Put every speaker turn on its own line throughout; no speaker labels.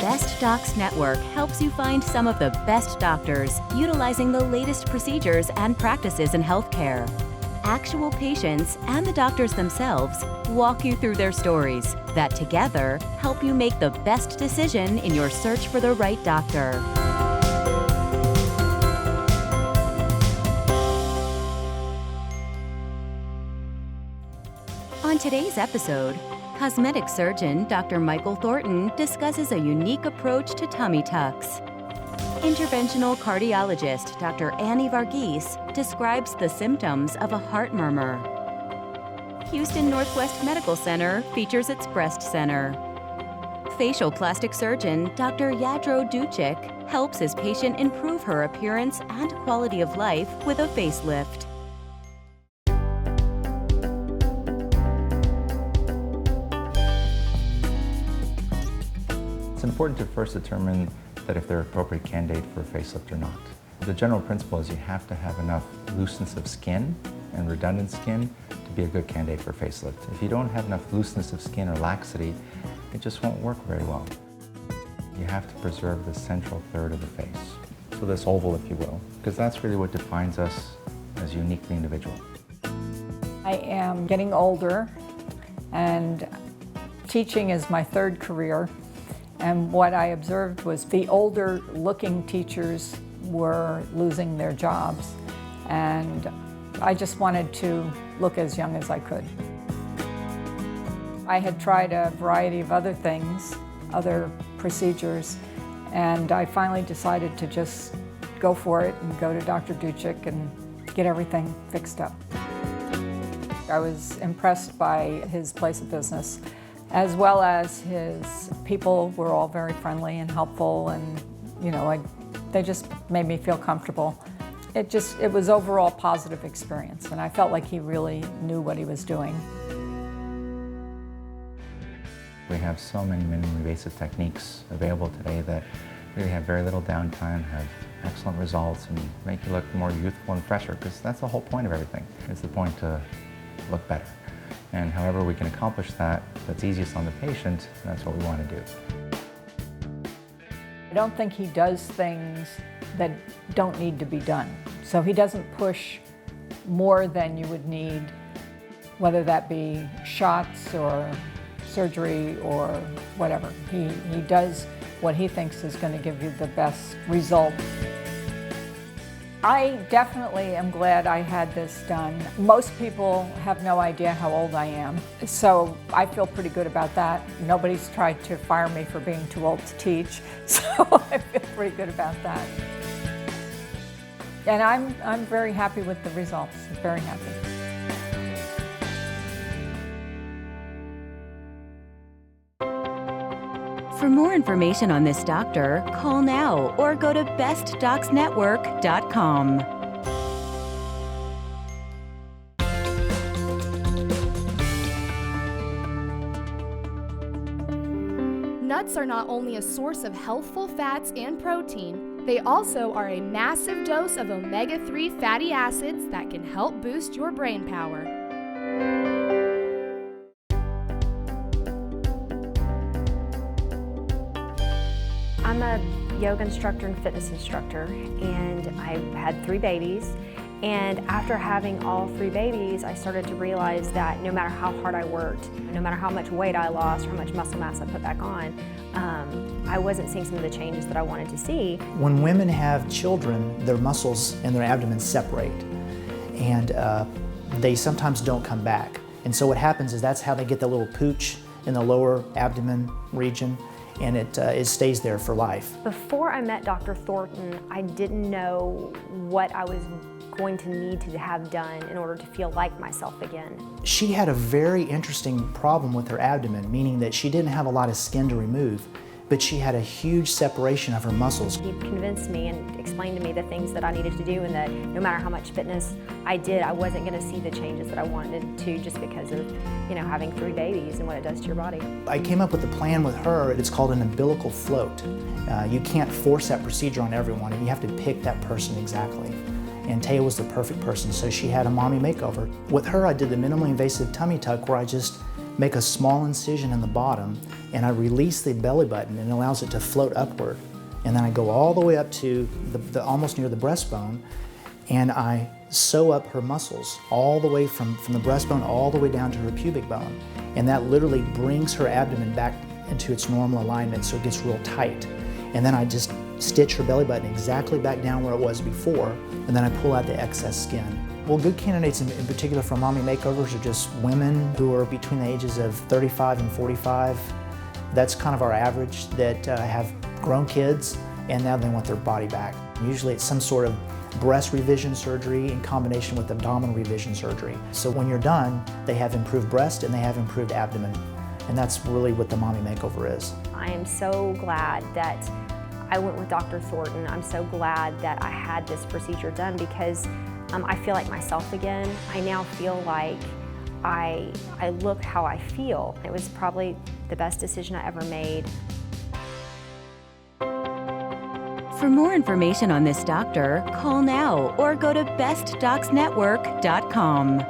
Best Docs Network helps you find some of the best doctors utilizing the latest procedures and practices in healthcare. Actual patients and the doctors themselves walk you through their stories that together help you make the best decision in your search for the right doctor. On today's episode, cosmetic surgeon Dr. Michael Thornton discusses a unique approach to tummy tucks. Interventional cardiologist Dr. Annie Varghese describes the symptoms of a heart murmur. Houston Northwest Medical Center features its breast center. Facial plastic surgeon Dr. Yadro Duchik helps his patient improve her appearance and quality of life with a facelift.
It's important to first determine that if they're an appropriate candidate for a facelift or not. The general principle is you have to have enough looseness of skin and redundant skin to be a good candidate for a facelift. If you don't have enough looseness of skin or laxity, it just won't work very well. You have to preserve the central third of the face, so this oval, if you will, because that's really what defines us as uniquely individual.
I am getting older, and teaching is my third career. And what I observed was the older looking teachers were losing their jobs, and I just wanted to look as young as I could. I had tried a variety of other things, other procedures, and I finally decided to just go for it and go to Dr. Duchik and get everything fixed up. I was impressed by his place of business, as well as his people were all very friendly and helpful, and they just made me feel comfortable. It was overall a positive experience, and I felt like he really knew what he was doing.
We have so many minimally invasive techniques available today that really have very little downtime, have excellent results, and make you look more youthful and fresher, because that's the whole point of everything. It's the point to look better. And however we can accomplish that, that's easiest on the patient, that's what we want to do.
I don't think he does things that don't need to be done. So he doesn't push more than you would need, whether that be shots or surgery or whatever. He does what he thinks is going to give you the best result. I definitely am glad I had this done. Most people have no idea how old I am, so I feel pretty good about that. Nobody's tried to fire me for being too old to teach, so I feel pretty good about that. And I'm very happy with the results, very happy.
For more information on this doctor, call now or go to bestdocsnetwork.com.
Nuts are not only a source of healthful fats and protein, they also are a massive dose of omega-3 fatty acids that can help boost your brain power.
I'm a yoga instructor and fitness instructor, and I've had 3 babies. And after having all 3 babies, I started to realize that no matter how hard I worked, no matter how much weight I lost, or how much muscle mass I put back on, I wasn't seeing some of the changes that I wanted to see.
When women have children, their muscles and their abdomen separate, and they sometimes don't come back. And so what happens is that's how they get the little pooch in the lower abdomen region, and it stays there for life.
Before I met Dr. Thornton, I didn't know what I was going to need to have done in order to feel like myself again.
She had a very interesting problem with her abdomen, meaning that she didn't have a lot of skin to remove, but she had a huge separation of her muscles.
He convinced me and explained to me the things that I needed to do, and that no matter how much fitness I did, I wasn't going to see the changes that I wanted to, just because of having 3 babies and what it does to your body.
I came up with a plan with her. It's called an umbilical float. You can't force that procedure on everyone, and you have to pick that person exactly. And Taya was the perfect person, so she had a mommy makeover. With her, I did the minimally invasive tummy tuck, where I just make a small incision in the bottom, and I release the belly button, and it allows it to float upward. And then I go all the way up to the almost near the breastbone, and I sew up her muscles all the way from the breastbone all the way down to her pubic bone. And that literally brings her abdomen back into its normal alignment, so it gets real tight. And then I just stitch her belly button exactly back down where it was before, and then I pull out the excess skin. Well, good candidates in particular for mommy makeovers are just women who are between the ages of 35 and 45. That's kind of our average that have grown kids and now they want their body back. Usually it's some sort of breast revision surgery in combination with abdominal revision surgery. So when you're done, they have improved breast and they have improved abdomen. And that's really what the mommy makeover is.
I am so glad that I went with Dr. Thornton. I'm so glad that I had this procedure done because I feel like myself again. I now feel like I look how I feel. It was probably the best decision I ever made.
For more information on this doctor, call now or go to bestdocsnetwork.com.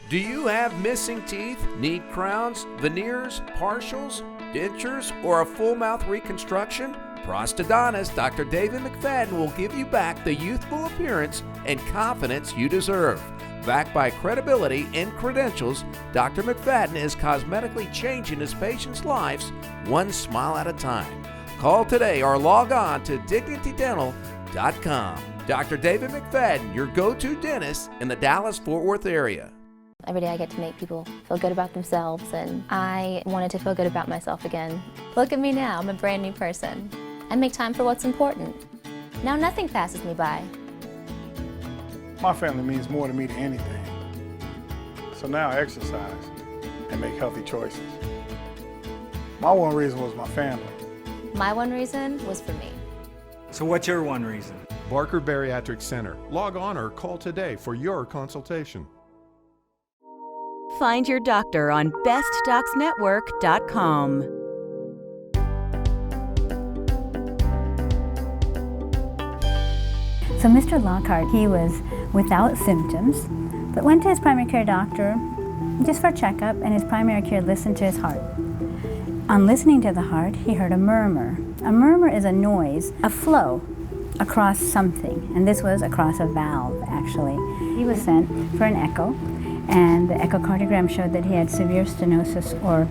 Do you have missing teeth, need crowns, veneers, partials, dentures, or a full mouth reconstruction? Prosthodontist Dr. David McFadden will give you back the youthful appearance and confidence you deserve. Backed by credibility and credentials, Dr. McFadden is cosmetically changing his patients' lives one smile at a time. Call today or log on to dignitydental.com. Dr. David McFadden, your go-to dentist in the Dallas-Fort Worth area.
Every day I get to make people feel good about themselves, and I wanted to feel good about myself again. Look at me now, I'm a brand new person. I make time for what's important. Now nothing passes me by.
My family means more to me than anything. So now I exercise and make healthy choices. My one reason was my family.
My one reason was for me.
So what's your one reason?
Barker Bariatric Center. Log on or call today for your consultation.
Find your doctor on bestdocsnetwork.com.
So Mr. Lockhart, he was without symptoms, but went to his primary care doctor just for a checkup, and his primary care listened to his heart. On listening to the heart, he heard a murmur. A murmur is a noise, a flow across something, and this was across a valve, actually. He was sent for an echo, and the echocardiogram showed that he had severe stenosis, or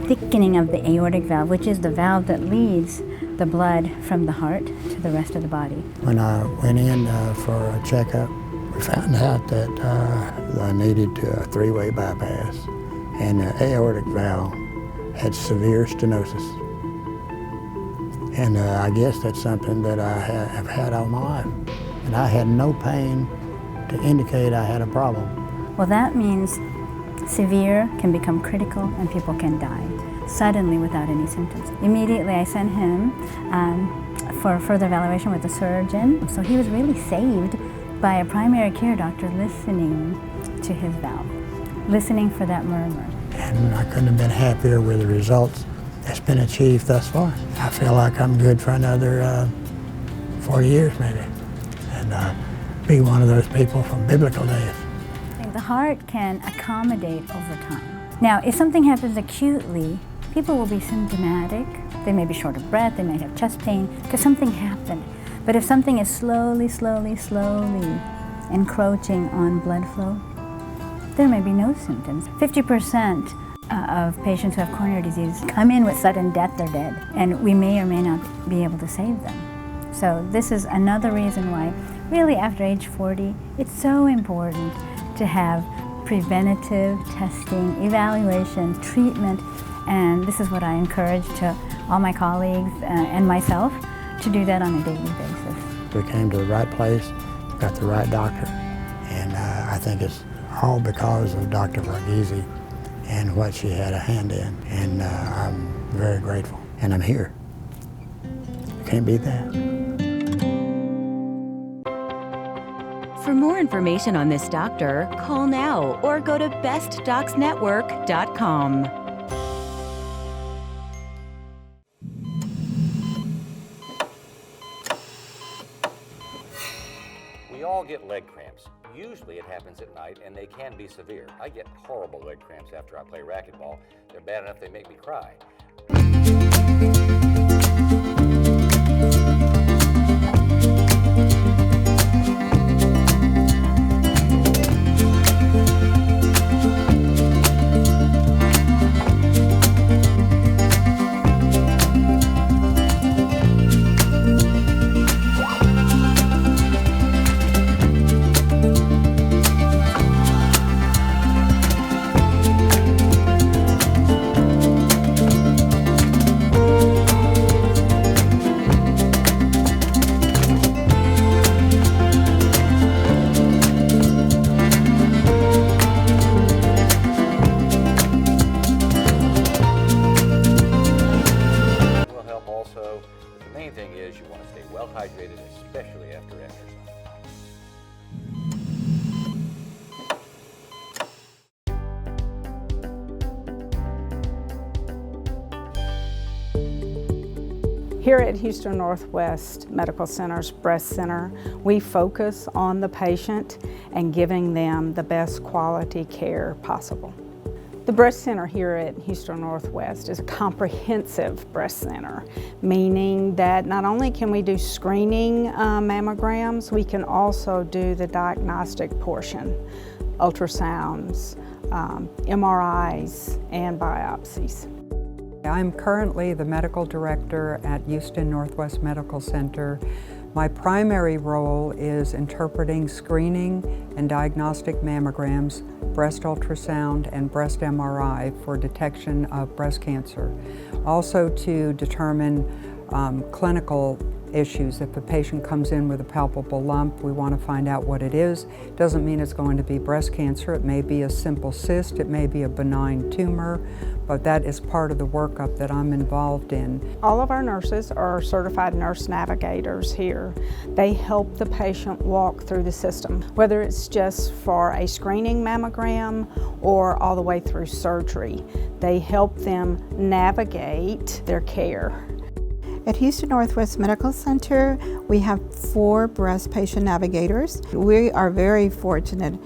thickening of the aortic valve, which is the valve that leads the blood from the heart to the rest of the body.
When I went in for a checkup, we found out that I needed a three-way bypass, and the aortic valve had severe stenosis. And I guess that's something that I have had all my life. And I had no pain to indicate I had a problem.
Well, that means severe can become critical and people can die suddenly without any symptoms. Immediately I sent him for further evaluation with the surgeon. So he was really saved by a primary care doctor listening to his valve, listening for that murmur.
And I couldn't have been happier with the results that's been achieved thus far. I feel like I'm good for another 40 years maybe, and be one of those people from biblical days.
The heart can accommodate over time. Now, if something happens acutely, people will be symptomatic. They may be short of breath, they may have chest pain, because something happened. But if something is slowly encroaching on blood flow, there may be no symptoms. 50% of patients who have coronary disease come in with sudden death, they're dead, and we may or may not be able to save them. So this is another reason why, really after age 40, it's so important to have preventative testing, evaluation, treatment, and this is what I encourage to all my colleagues and myself to do that on a daily basis.
We came to the right place, got the right doctor, and I think it's all because of Dr. Varghese and what she had a hand in, and I'm very grateful, and I'm here. You can't beat that.
For more information on this doctor, call now or go to bestdocsnetwork.com.
We all get leg cramps. Usually it happens at night, and they can be severe. I get horrible leg cramps after I play racquetball. They're bad enough they make me cry. Hydrated, especially after exercise.
Here at Houston Northwest Medical Center's Breast Center, we focus on the patient and giving them the best quality care possible. The Breast Center here at Houston Northwest is a comprehensive breast center, meaning that not only can we do screening mammograms, we can also do the diagnostic portion, ultrasounds, MRIs, and biopsies.
I'm currently the medical director at Houston Northwest Medical Center. My primary role is interpreting screening and diagnostic mammograms, breast ultrasound, and breast MRI for detection of breast cancer. Also to determine clinical issues. If a patient comes in with a palpable lump, we want to find out what it is. Doesn't mean it's going to be breast cancer. It may be a simple cyst, it may be a benign tumor, but that is part of the workup that I'm involved in.
All of our nurses are certified nurse navigators here. They help the patient walk through the system, whether it's just for a screening mammogram or all the way through surgery. They help them navigate their care.
At Houston Northwest Medical Center, we have 4 breast patient navigators. We are very fortunate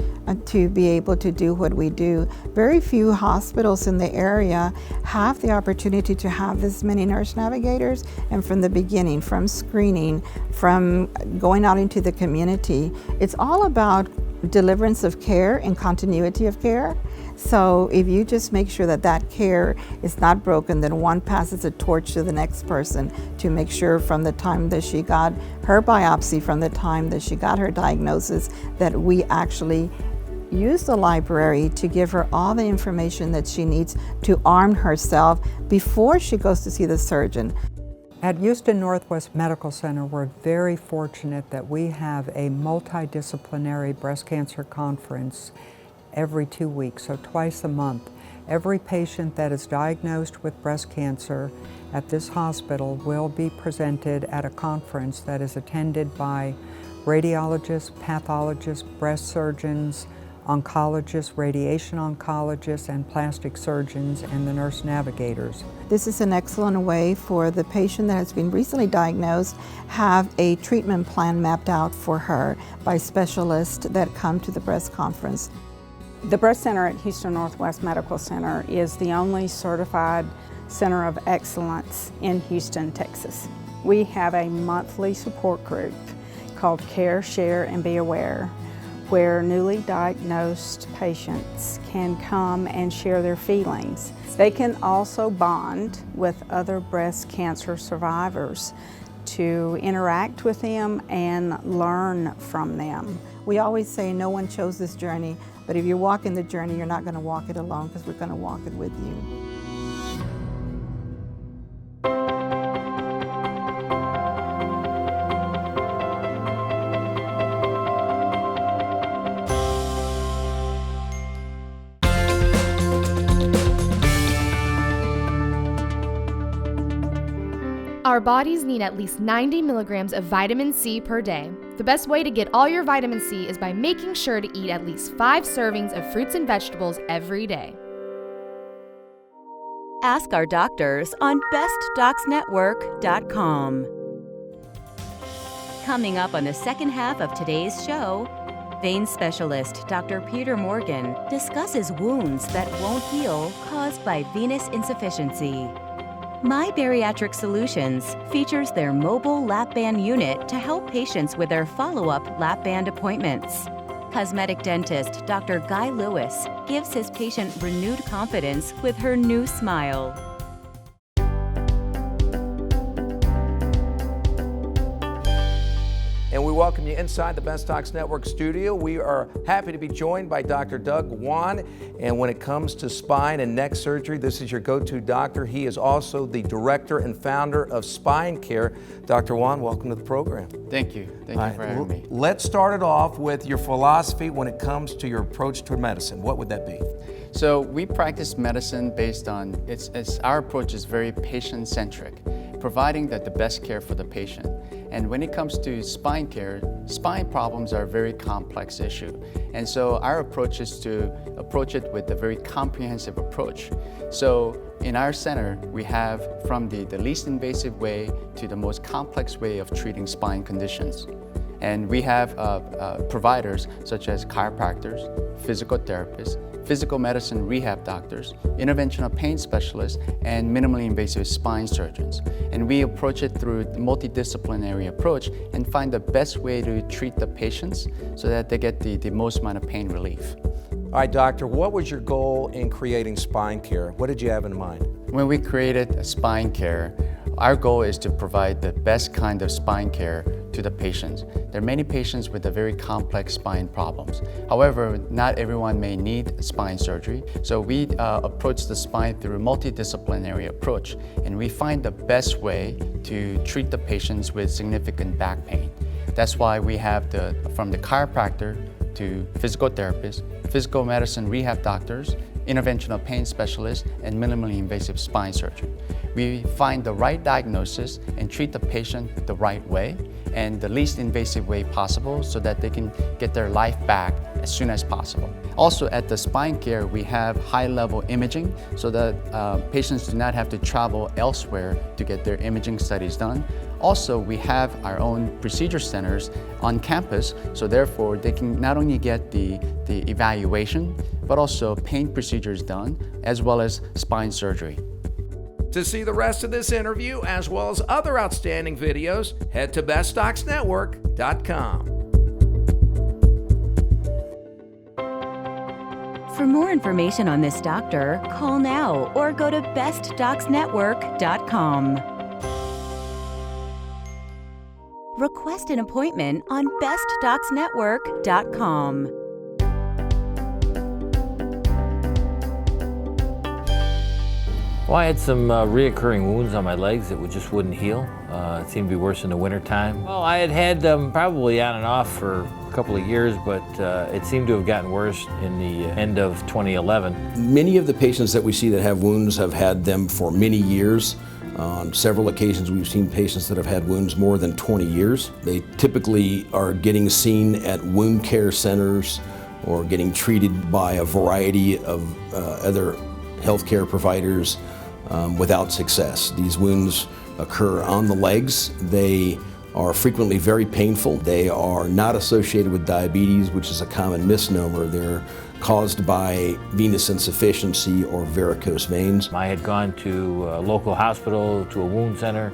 to be able to do what we do. Very few hospitals in the area have the opportunity to have this many nurse navigators, and from the beginning, from screening, from going out into the community, it's all about deliverance of care and continuity of care. So if you just make sure that that care is not broken, then one passes a torch to the next person to make sure from the time that she got her biopsy, from the time that she got her diagnosis, that we actually use the library to give her all the information that she needs to arm herself before she goes to see the surgeon.
At Houston Northwest Medical Center, we're very fortunate that we have a multidisciplinary breast cancer conference every 2 weeks, so twice a month. Every patient that is diagnosed with breast cancer at this hospital will be presented at a conference that is attended by radiologists, pathologists, breast surgeons, oncologists, radiation oncologists, and plastic surgeons, and the nurse navigators.
This is an excellent way for the patient that has been recently diagnosed have a treatment plan mapped out for her by specialists that come to the breast conference.
The Breast Center at Houston Northwest Medical Center is the only certified center of excellence in Houston, Texas. We have a monthly support group called Care, Share, and Be Aware, where newly diagnosed patients can come and share their feelings. They can also bond with other breast cancer survivors to interact with them and learn from them.
We always say no one chose this journey, but if you're walking the journey, you're not going to walk it alone, because we're going to walk it with you.
Our bodies need at least 90 milligrams of vitamin C per day. The best way to get all your vitamin C is by making sure to eat at least 5 servings of fruits and vegetables every day.
Ask our doctors on bestdocsnetwork.com. Coming up on the second half of today's show, Vein specialist Dr. Peter Morgan discusses wounds that won't heal caused by venous insufficiency. My Bariatric Solutions features their mobile lap band unit to help patients with their follow-up lap band appointments. Cosmetic dentist Dr. Guy Lewis gives his patient renewed confidence with her new smile.
And we welcome you inside the Best Docs Network studio. We are happy to be joined by Dr. Doug Wan. And when it comes to spine and neck surgery, this is your go-to doctor. He is also the director and founder of Spine Care. Dr. Wan, welcome to the program.
Thank you. Thank you for having me.
Let's start it off with your philosophy when it comes to your approach to medicine. What would that be?
So we practice medicine based on, our approach is very patient-centric, providing the best care for the patient. And when it comes to spine care, spine problems are a very complex issue. And so our approach is to approach it with a very comprehensive approach. So in our center, we have from the least invasive way to the most complex way of treating spine conditions. And we have providers such as chiropractors, physical therapists, physical medicine rehab doctors, interventional pain specialists, and minimally invasive spine surgeons. And we approach it through a multidisciplinary approach and find the best way to treat the patients so that they get the most amount of pain relief.
All right, doctor, what was your goal in creating Spine Care? What did you have in mind?
When we created Spine Care, our goal is to provide the best kind of spine care to the patients. There are many patients with very complex spine problems. However, not everyone may need spine surgery, so we approach the spine through a multidisciplinary approach, and we find the best way to treat the patients with significant back pain. That's why we have from the chiropractor to physical therapists, physical medicine rehab doctors, interventional pain specialists, and minimally invasive spine surgeon. We find the right diagnosis and treat the patient the right way and the least invasive way possible so that they can get their life back as soon as possible. Also at the Spine Care, we have high-level imaging so that patients do not have to travel elsewhere to get their imaging studies done. Also, we have our own procedure centers on campus, so therefore they can not only get the evaluation, but also pain procedures done, as well as spine surgery.
To see the rest of this interview, as well as other outstanding videos, head to bestdocsnetwork.com.
For more information on this doctor, call now or go to bestdocsnetwork.com. Request an appointment on bestdocsnetwork.com.
Well, I had some reoccurring wounds on my legs that just wouldn't heal. It seemed to be worse in the wintertime. Well, I had them probably on and off for a couple of years, but it seemed to have gotten worse in the end of 2011.
Many of the patients that we see that have wounds have had them for many years. On several occasions, we've seen patients that have had wounds more than 20 years. They typically are getting seen at wound care centers or getting treated by a variety of other healthcare providers without success. These wounds occur on the legs. They are frequently very painful. They are not associated with diabetes, which is a common misnomer. They're caused by venous insufficiency or varicose veins.
I had gone to a local hospital, to a wound center,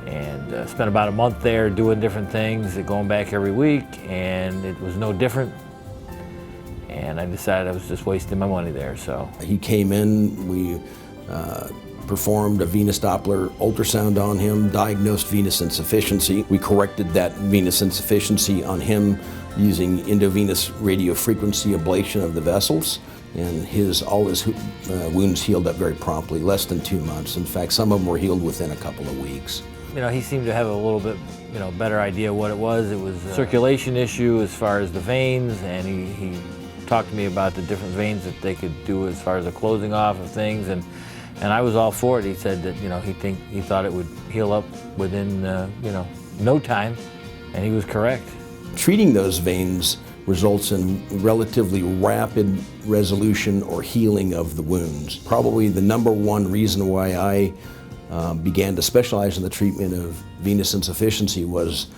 and spent about a month there doing different things, going back every week, and it was no different. And I decided I was just wasting my money there, so.
He came in, we performed a venous Doppler ultrasound on him, diagnosed venous insufficiency. We corrected that venous insufficiency on him using endovenous radiofrequency ablation of the vessels, and all his wounds healed up very promptly, less than 2 months. In fact, some of them were healed within a couple of weeks.
You know, he seemed to have a little bit, better idea what it was. It was a circulation issue as far as the veins, and he talked to me about the different veins that they could do as far as the closing off of things, and I was all for it. He said that he thought it would heal up within no time, and he was correct.
Treating those veins results in relatively rapid resolution or healing of the wounds. Probably the number one reason why I began to specialize in the treatment of venous insufficiency was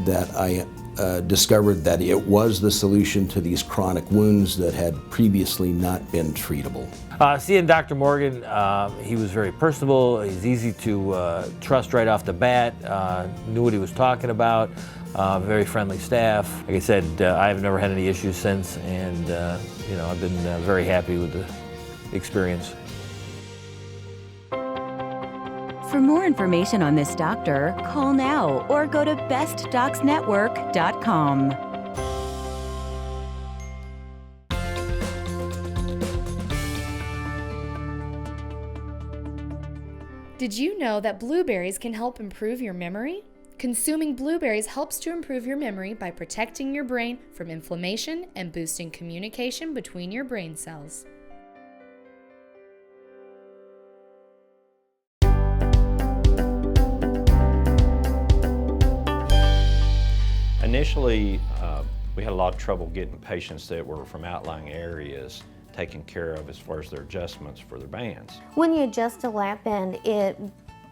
that I discovered that it was the solution to these chronic wounds that had previously not been treatable.
Seeing Dr. Morgan, he was very personable. He's easy to trust right off the bat, knew what he was talking about, very friendly staff. Like I said, I've never had any issues since, and I've been very happy with the experience.
For more information on this doctor, call now or go to bestdocsnetwork.com.
Did you know that blueberries can help improve your memory? Consuming blueberries helps to improve your memory by protecting your brain from inflammation and boosting communication between your brain cells.
Initially, we had a lot of trouble getting patients that were from outlying areas taken care of as far as their adjustments for their bands.
When you adjust a lap band,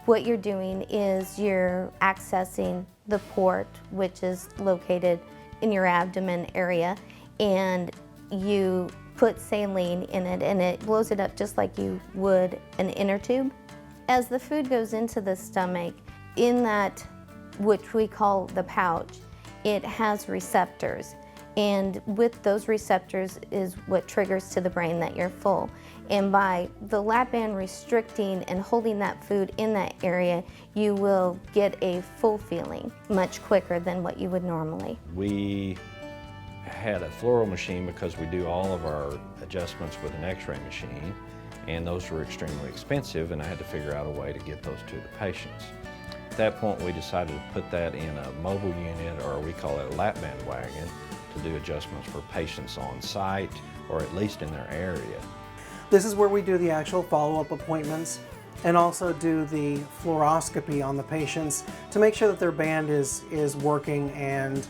what you're doing is you're accessing the port, which is located in your abdomen area, and you put saline in it, and it blows it up just like you would an inner tube. As the food goes into the stomach, in that, which we call the pouch, it has receptors. And with those receptors is what triggers to the brain that you're full. And by the lap band restricting and holding that food in that area, you will get a full feeling much quicker than what you would normally.
We had a fluoro machine because we do all of our adjustments with an x-ray machine, and those were extremely expensive, and I had to figure out a way to get those to the patients. At that point, we decided to put that in a mobile unit, or we call it a lap band wagon, to do adjustments for patients on site or at least in their area.
This is where we do the actual follow-up appointments and also do the fluoroscopy on the patients to make sure that their band is working and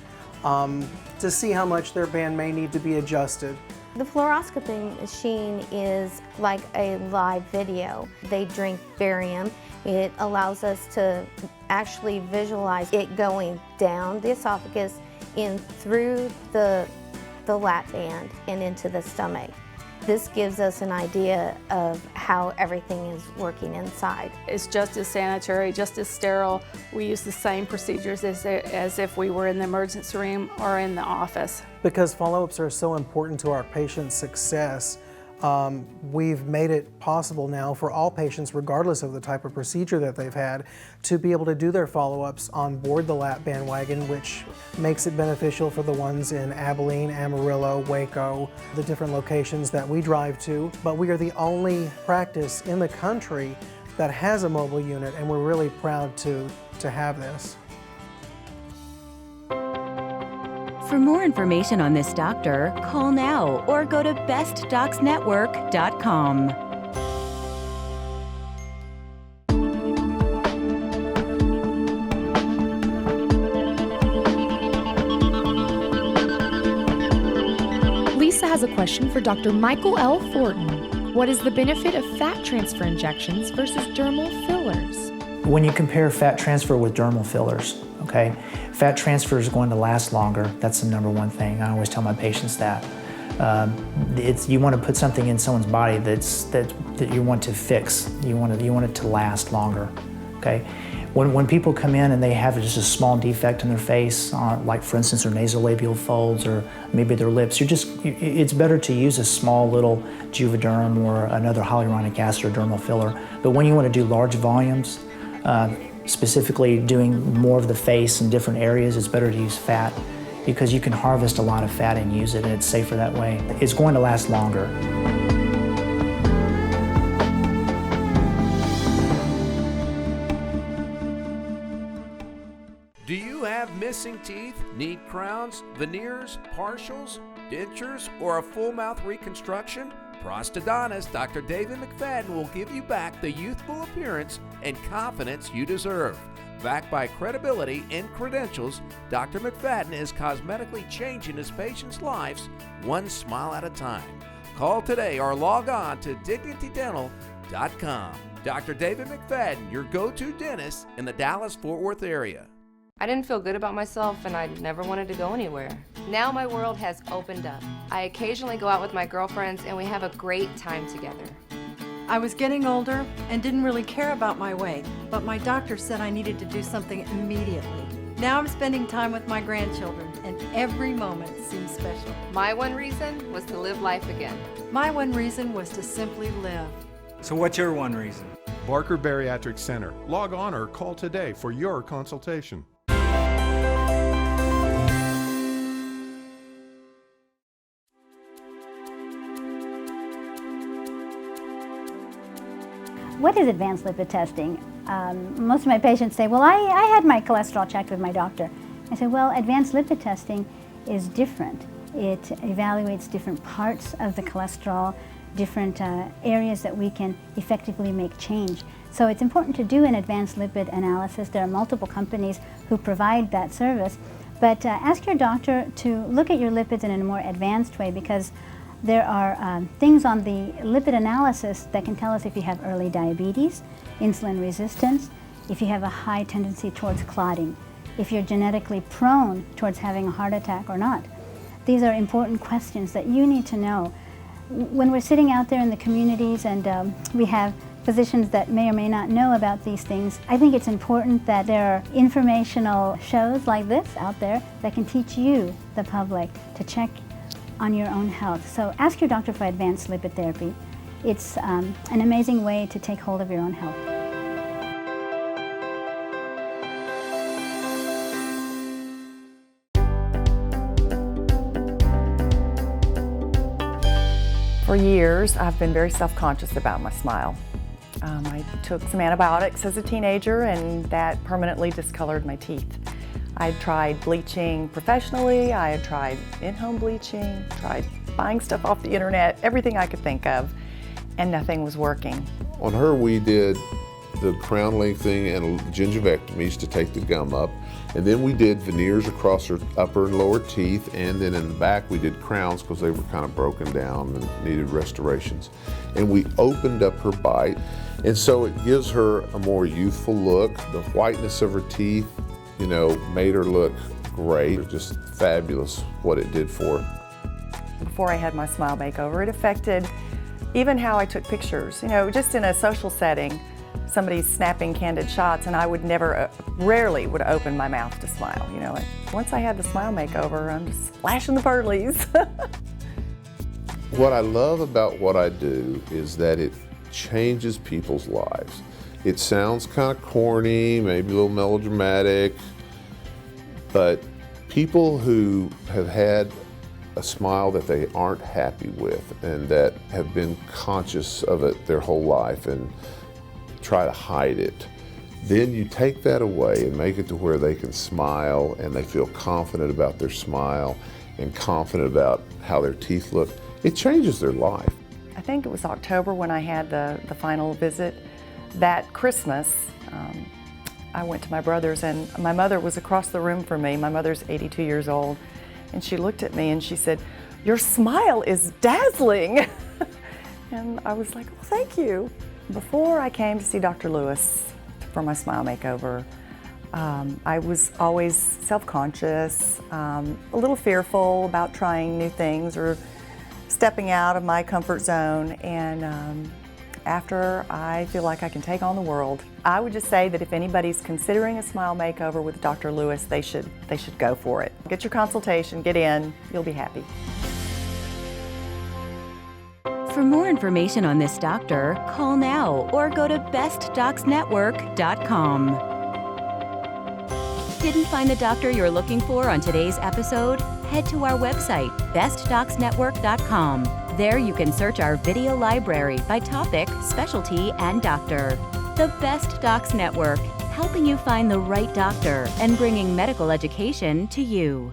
to see how much their band may need to be adjusted.
The fluoroscopy machine is like a live video. They drink barium. It allows us to actually visualize it going down the esophagus, in through the lap band and into the stomach. This gives us an idea of how everything is working inside.
It's just as sanitary, just as sterile. We use the same procedures as if we were in the emergency room or in the office.
Because follow-ups are so important to our patients' success, we've made it possible now for all patients, regardless of the type of procedure that they've had, to be able to do their follow-ups on board the lap band wagon, which makes it beneficial for the ones in Abilene, Amarillo, Waco, the different locations that we drive to. But we are the only practice in the country that has a mobile unit, and we're really proud to have this.
For more information on this doctor, call now or go to bestdocsnetwork.com.
Lisa has a question for Dr. Michael L. Thornton. What is the benefit of fat transfer injections versus dermal fillers?
When you compare fat transfer with dermal fillers, okay, fat transfer is going to last longer. That's the number one thing. I always tell my patients that. You want to put something in someone's body that you want to fix. You want it to last longer. Okay. When people come in and they have just a small defect in their face, like for instance their nasolabial folds or maybe their lips, it's better to use a small little Juvederm or another hyaluronic acid or dermal filler. But when you want to do large volumes, specifically doing more of the face in different areas, it's better to use fat because you can harvest a lot of fat and use it, and it's safer that way. It's going to last longer.
Do you have missing teeth, need crowns, veneers, partials, dentures, or a full mouth reconstruction? Prostodontist Dr. David McFadden will give you back the youthful appearance and confidence you deserve. Backed by credibility and credentials, Dr. McFadden is cosmetically changing his patients' lives one smile at a time. Call today or log on to dignitydental.com. Dr. David McFadden, your go-to dentist in the Dallas-Fort Worth area.
I didn't feel good about myself and I never wanted to go anywhere. Now my world has opened up. I occasionally go out with my girlfriends and we have a great time together.
I was getting older and didn't really care about my weight, but my doctor said I needed to do something immediately. Now I'm spending time with my grandchildren and every moment seems special.
My one reason was to live life again.
My one reason was to simply live.
So what's your one reason?
Barker Bariatric Center. Log on or call today for your consultation.
What is advanced lipid testing? Most of my patients say, well, I had my cholesterol checked with my doctor. I say, well, advanced lipid testing is different. It evaluates different parts of the cholesterol, different areas that we can effectively make change. So it's important to do an advanced lipid analysis. There are multiple companies who provide that service. But ask your doctor to look at your lipids in a more advanced way, because there are things on the lipid analysis that can tell us if you have early diabetes, insulin resistance, if you have a high tendency towards clotting, if you're genetically prone towards having a heart attack or not. These are important questions that you need to know. When we're sitting out there in the communities and we have physicians that may or may not know about these things, I think it's important that there are informational shows like this out there that can teach you, the public, to check on your own health. So ask your doctor for advanced lipid therapy. It's an amazing way to take hold of your own health.
For years, I've been very self-conscious about my smile. I took some antibiotics as a teenager and that permanently discolored my teeth. I had tried bleaching professionally, I had tried in-home bleaching, tried buying stuff off the internet, everything I could think of, and nothing was working.
On her, we did the crown lengthening and gingivectomies to take the gum up, and then we did veneers across her upper and lower teeth, and then in the back we did crowns because they were kind of broken down and needed restorations. And we opened up her bite, and so it gives her a more youthful look. The whiteness of her teeth, you know, made her look great. Just fabulous what it did for her.
Before I had my smile makeover, it affected even how I took pictures. You know, just in a social setting, somebody's snapping candid shots and I would never, rarely would open my mouth to smile. You know, once I had the smile makeover, I'm just flashing the pearlies.
What I love about what I do is that it changes people's lives. It sounds kind of corny, maybe a little melodramatic, but people who have had a smile that they aren't happy with and that have been conscious of it their whole life and try to hide it, then you take that away and make it to where they can smile and they feel confident about their smile and confident about how their teeth look. It changes their life.
I think it was October when I had the final visit. That Christmas, I went to my brother's and my mother was across the room from me. My mother's 82 years old. And she looked at me and she said, "Your smile is dazzling." And I was like, "Well, thank you." Before I came to see Dr. Lewis for my smile makeover, I was always self-conscious, a little fearful about trying new things or stepping out of my comfort zone. And after I feel like I can take on the world, I would just say that if anybody's considering a smile makeover with Dr. Lewis, they should go for it. Get your consultation, get in, you'll be happy.
For more information on this doctor, call now or go to bestdocsnetwork.com. Didn't find the doctor you're looking for on today's episode? Head to our website, bestdocsnetwork.com. There you can search our video library by topic, specialty, and doctor. The Best Docs Network, helping you find the right doctor and bringing medical education to you.